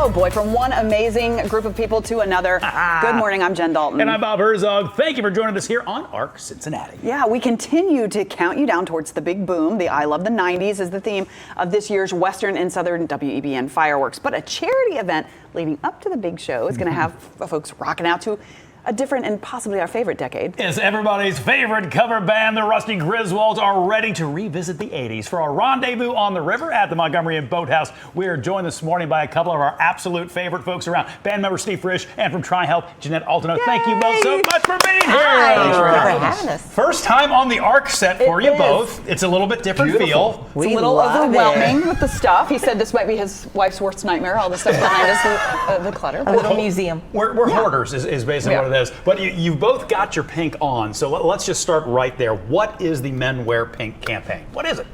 Oh boy, from one amazing group of people to another. Good morning, I'm Jen Dalton. And I'm Bob Herzog. Thank you for joining us here on ARC Cincinnati. Yeah, we continue to count you down towards the big boom. The I Love the 90s is the theme of this year's Western and Southern WEBN fireworks. But a charity event leading up to the big show is going to have folks rocking out to a different and possibly our favorite decade. Yes, everybody's favorite cover band, the Rusty Griswolds, are ready to revisit the 80s for a rendezvous on the river at the Montgomery and Boathouse. We are joined this morning by a couple of our absolute favorite folks around. Band member Steve Frisch and from Tri-Health, Jeanette Altino. Yay! Thank you both so much for being here. Hi. Thanks for having us. First time on the ARC set for you both. It's a little bit different feel. It's a little overwhelming with the stuff. He said this might be his wife's worst nightmare, all the stuff behind us, the clutter. A little museum. We're hoarders is basically what it is. But you've both got your pink on, so let's just start right there. What is the Men Wear Pink campaign? What is it?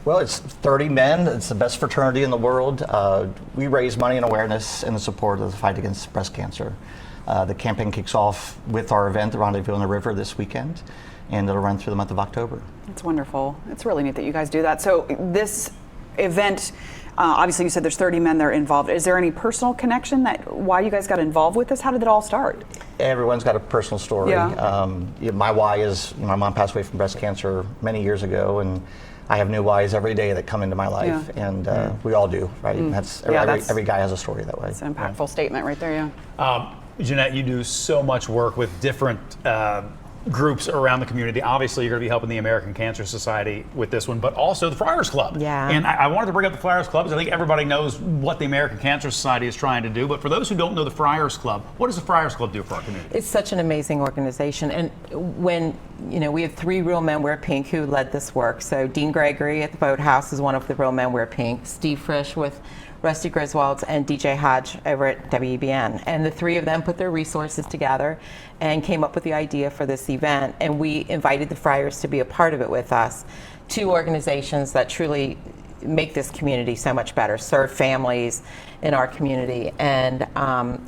Well, it's 30 men. It's the best fraternity in the world. We raise money and awareness in the support of the fight against breast cancer. The campaign kicks off with our event, the Rendezvous on the River, this weekend, and it'll run through the month of October. It's wonderful. It's really neat that you guys do that. So this event, obviously you said there's 30 men that are involved. Is there any personal connection that why you guys got involved with this? How did it all start? Everyone's got a personal story. Yeah. My why is my mom passed away from breast cancer many years ago, and I have new whys every day that come into my life, and we all do, right? Every guy has a story that way. It's an impactful statement right there, yeah. Jeanette, you do so much work with different groups around the community. Obviously, you're going to be helping the American Cancer Society with this one, but also the Friars Club. Yeah. And I wanted to bring up the Friars Club because I think everybody knows what the American Cancer Society is trying to do. But for those who don't know the Friars Club, what does the Friars Club do for our community? It's such an amazing organization. And when, we have 3 Real Men Wear Pink who led this work. So Dean Gregory at the Boathouse is one of the Real Men Wear Pink. Steve Frisch with Rusty Griswolds and DJ Hodge over at WEBN. And the 3 of them put their resources together and came up with the idea for this event. And we invited the Friars to be a part of it with us. 2 organizations that truly make this community so much better, serve families in our community. And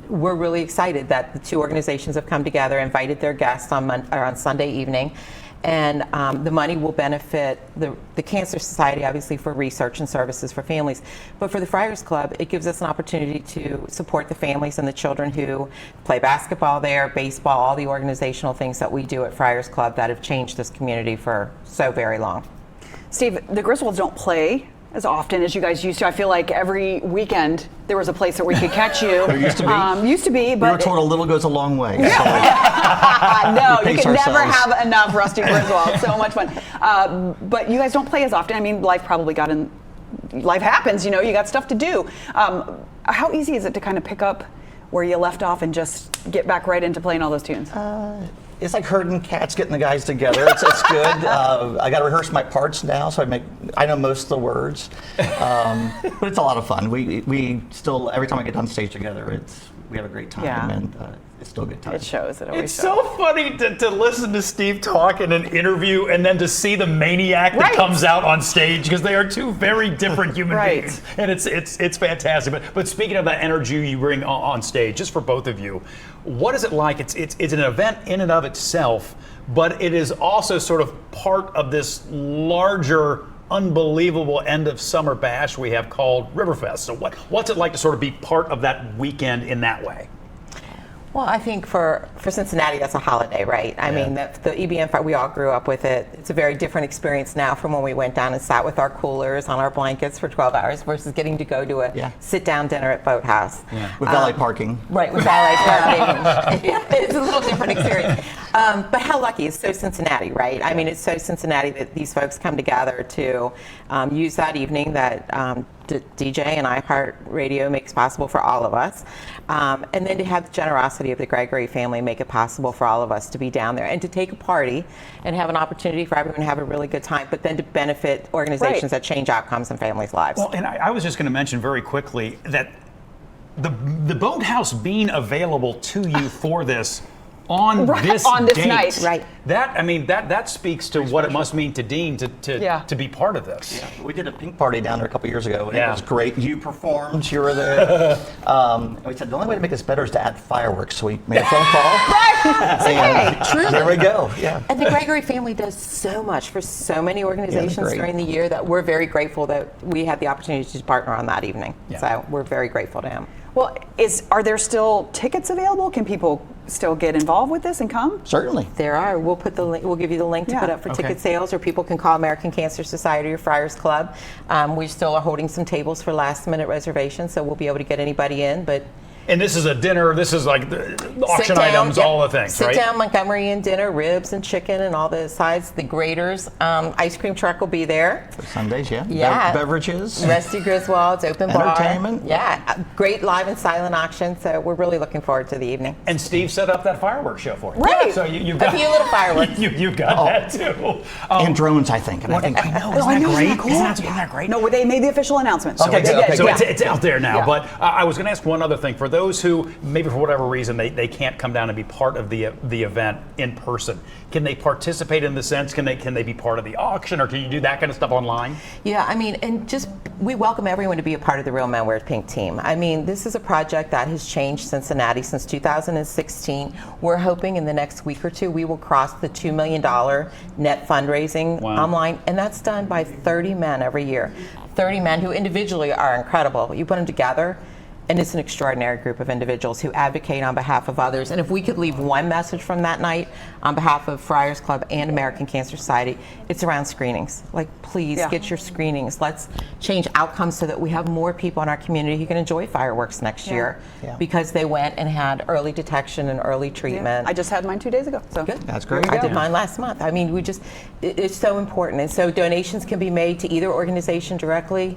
we're really excited that the 2 organizations have come together, invited their guests on Sunday evening. And the money will benefit the Cancer Society, obviously, for research and services for families. But for the Friars Club, it gives us an opportunity to support the families and the children who play basketball there, baseball, all the organizational things that we do at Friars Club that have changed this community for so very long. Steve, the Griswolds don't play as often as you guys used to. I feel like every weekend there was a place that we could catch you. There used to be. Used to be, but we were told a little goes a long way. No, you can never ourselves. have enough Rusty Griswold. So much fun. But you guys don't play as often. I mean, life probably got in. Life happens, you got stuff to do. How easy is it to kind of pick up where you left off and just get back right into playing all those tunes? It's like herding cats, getting the guys together. It's good. I got to rehearse my parts now, so I know most of the words. But it's a lot of fun. We still, every time I get on stage together, we have a great time, and it's still a good time. It shows. It always It's shows. so funny to listen to Steve talk in an interview and then to see the maniac that comes out on stage, because they are 2 very different human beings, and it's fantastic. But speaking of that energy you bring on stage, just for both of you, what is it like? It's an event in and of itself, but it is also sort of part of this larger, unbelievable end of summer bash we have called Riverfest. So what's it like to sort of be part of that weekend in that way? Well, I think for Cincinnati, that's a holiday, right? I mean, the EBN fight, we all grew up with it. It's a very different experience now from when we went down and sat with our coolers on our blankets for 12 hours versus getting to go to a sit-down dinner at Boathouse. With valet parking. Right, with valet parking. It's a little different experience. But how lucky is so Cincinnati, right? I mean, it's so Cincinnati that these folks come together to use that evening that DJ and iHeartRadio makes possible for all of us. And then to have the generosity of the Gregory family make it possible for all of us to be down there and to take a party and have an opportunity for everyone to have a really good time, but then to benefit organizations that change outcomes in families' lives. Well, and I was just going to mention very quickly that the Boathouse being available to you for this on this on this date. night. Right. That speaks to what it must mean to Dean to be part of this. Yeah, we did a pink party down there a couple years ago, and Yeah. it was great. You performed, you were there. And we said the only way to make this better is to add fireworks. So we made a phone call. And there we go. Yeah. And the Gregory family does so much for so many organizations great. during the year that we're very grateful that we had the opportunity to partner on that evening. Yeah. So we're very grateful to him. Well, are there still tickets available? Can people still get involved with this and come? Certainly. There are. We'll put the link. We'll give you the link to Yeah. put up for Okay. ticket sales, or people can call American Cancer Society or Friars Club. We still are holding some tables for last-minute reservations, so we'll be able to get anybody in. But And this is a dinner. This is like the auction sit down, items, yep. all the things, Sit right? down Montgomery Inn dinner, ribs and chicken and all the sides, the graters. Ice cream truck will be there. For Sundays, yeah. Yeah. Beverages. Rusty Griswolds, open bar. Entertainment. Yeah, great live and silent auction. So we're really looking forward to the evening. And Steve set up that fireworks show for you. Right. So you've A got few little fireworks. you've got that too. And drones, I think. And I think I know. Oh, I know, isn't that cool? Isn't that great? No, they made the official announcement. Okay, they good. did, So yeah. it's out there now. Yeah. But I was going to ask one other thing. For those who maybe for whatever reason they can't come down and be part of the event in person, can they participate in the sense? Can they be part of the auction, or can you do that kind of stuff online? Yeah, I mean, and just we welcome everyone to be a part of the Real Men Wear Pink team. I mean, this is a project that has changed Cincinnati since 2016. We're hoping in the next week or two we will cross the $2 million net fundraising Wow. online, and that's done by 30 men every year. 30 men who individually are incredible. You put them together, and it's an extraordinary group of individuals who advocate on behalf of others. And if we could leave one message from that night on behalf of Friars Club and American Cancer Society, it's around screenings. Like, please Yeah. get your screenings. Let's change outcomes so that we have more people in our community who can enjoy fireworks next year Yeah. because they went and had early detection and early Yeah. treatment. I just had mine 2 days ago. So Good. That's great. I did mine last month. I mean, it's so important. And so donations can be made to either organization directly,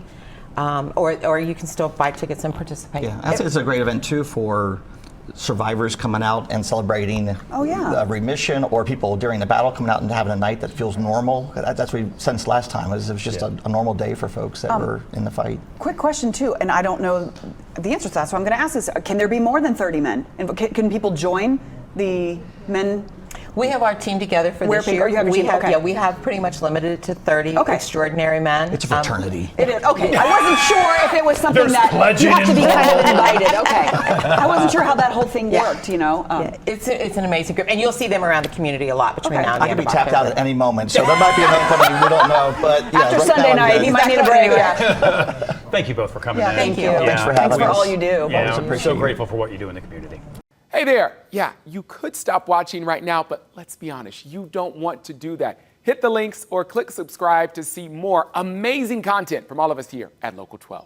or you can still buy tickets and participate. Yeah, I think it's a great event too for survivors coming out and celebrating remission, or people during the battle coming out and having a night that feels normal. That's what we sensed last time. It was just a normal day for folks that were in the fight. quick question too, and I don't know the answer to that, so I'm going to ask this: can there be more than 30 men? And can people join the men? We have our team together for Wear this pink, year. or you have your we team? have, Okay. yeah, we have pretty much limited it to 30 Okay. extraordinary men. It's a fraternity. It is okay. I wasn't sure if it was something There's that pledging you have to be kind of involved. invited. Okay, I wasn't sure how that whole thing Yeah. worked. You know. Yeah, it's an amazing group, and you'll see them around the community a lot between Okay. now and I the could end be of tapped out October. at any moment, so there might be an opening. We don't know, but yeah, After right Sunday now I'm night, good. he might need a break. Thank you both for coming Yeah, in. thank you. Yeah. Thanks for having Thanks for us. all you do. Yeah, Always I'm appreciate so it. grateful for what you do in the community. Hey there. Yeah, you could stop watching right now, but let's be honest, you don't want to do that. Hit the links or click subscribe to see more amazing content from all of us here at Local 12.